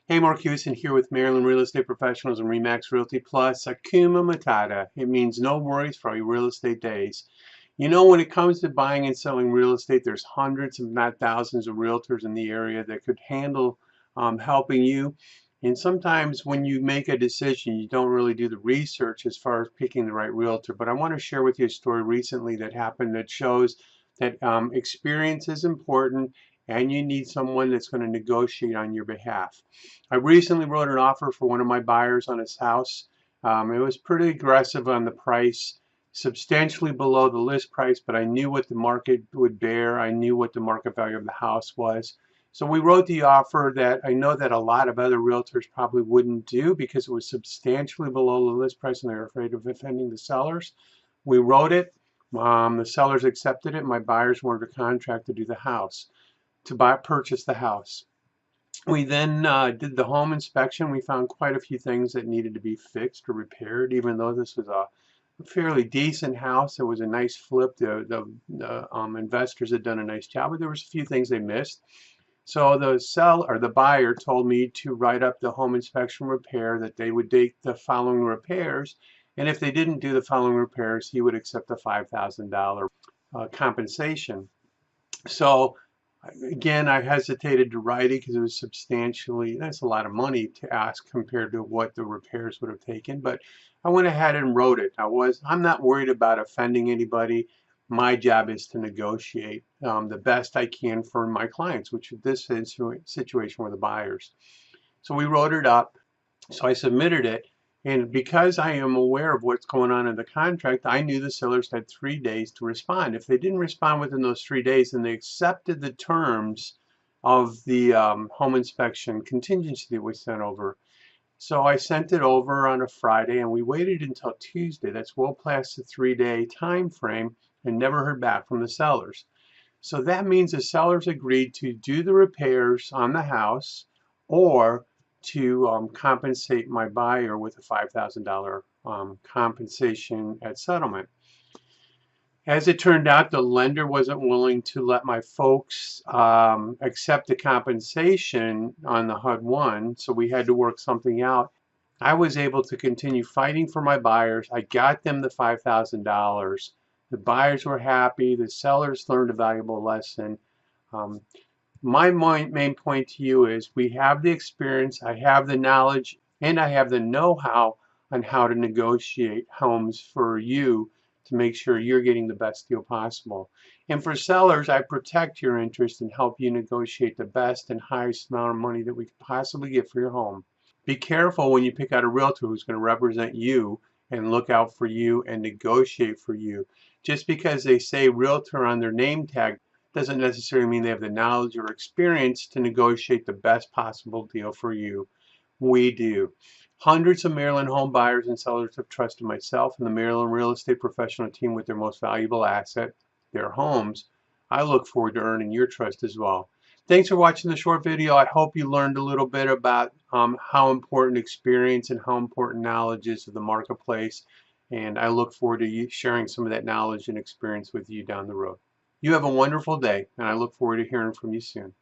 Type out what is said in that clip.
Hey, Mark Hewson here with Maryland Real Estate Professionals and RE/MAX Realty Plus. Akuma Matata. It means no worries for all your real estate days. You know, when it comes to buying and selling real estate, there's hundreds, if not thousands, of realtors in the area that could handle helping you. And sometimes when you make a decision, you don't really do the research as far as picking the right realtor. But I want to share with you a story recently that happened that shows that experience is important and you need someone that's going to negotiate on your behalf. I recently wrote an offer for one of my buyers on his house. It was pretty aggressive on the price, substantially below the list price, but I knew what the market would bear. I knew what the market value of the house was. So we wrote the offer that I know that a lot of other realtors probably wouldn't do because it was substantially below the list price and they were afraid of offending the sellers. We wrote it. The sellers accepted it. My buyers were under contract to do the house, to purchase the house. We then did the home inspection. We found quite a few things that needed to be fixed or repaired, even though this was a fairly decent house. It was a nice flip. The investors had done a nice job, but there was a few things they missed. So the buyer told me to write up the home inspection repair, that they would take the following repairs, and if they didn't do the following repairs, he would accept a $5,000 compensation. So again, I hesitated to write it because it was that's a lot of money to ask compared to what the repairs would have taken. But I went ahead and wrote it. I'm not worried about offending anybody. My job is to negotiate the best I can for my clients, which in this situation were the buyers. So we wrote it up. So I submitted it. And because I am aware of what's going on in the contract, I knew the sellers had 3 days to respond. If they didn't respond within those 3 days, then they accepted the terms of the home inspection contingency that we sent over. So I sent it over on a Friday, and we waited until Tuesday. That's well past the 3-day time frame, and never heard back from the sellers. So that means the sellers agreed to do the repairs on the house or to compensate my buyer with a $5,000 compensation at settlement. As it turned out, the lender wasn't willing to let my folks accept the compensation on the HUD-1, so we had to work something out. I was able to continue fighting for my buyers. I got them the $5,000. The buyers were happy. The sellers learned a valuable lesson. Um, my main point to you is we have the experience, I have the knowledge, and I have the know-how on how to negotiate homes for you to make sure you're getting the best deal possible. And for sellers, I protect your interest and help you negotiate the best and highest amount of money that we could possibly get for your home. Be careful when you pick out a realtor who's going to represent you and look out for you and negotiate for you. Just because they say realtor on their name tag doesn't necessarily mean they have the knowledge or experience to negotiate the best possible deal for you. We do. Hundreds of Maryland home buyers and sellers have trusted myself and the Maryland real estate professional team with their most valuable asset, their homes. I look forward to earning your trust as well. Thanks for watching the short video. I hope you learned a little bit about how important experience and how important knowledge is of the marketplace. And I look forward to you sharing some of that knowledge and experience with you down the road. You have a wonderful day, and I look forward to hearing from you soon.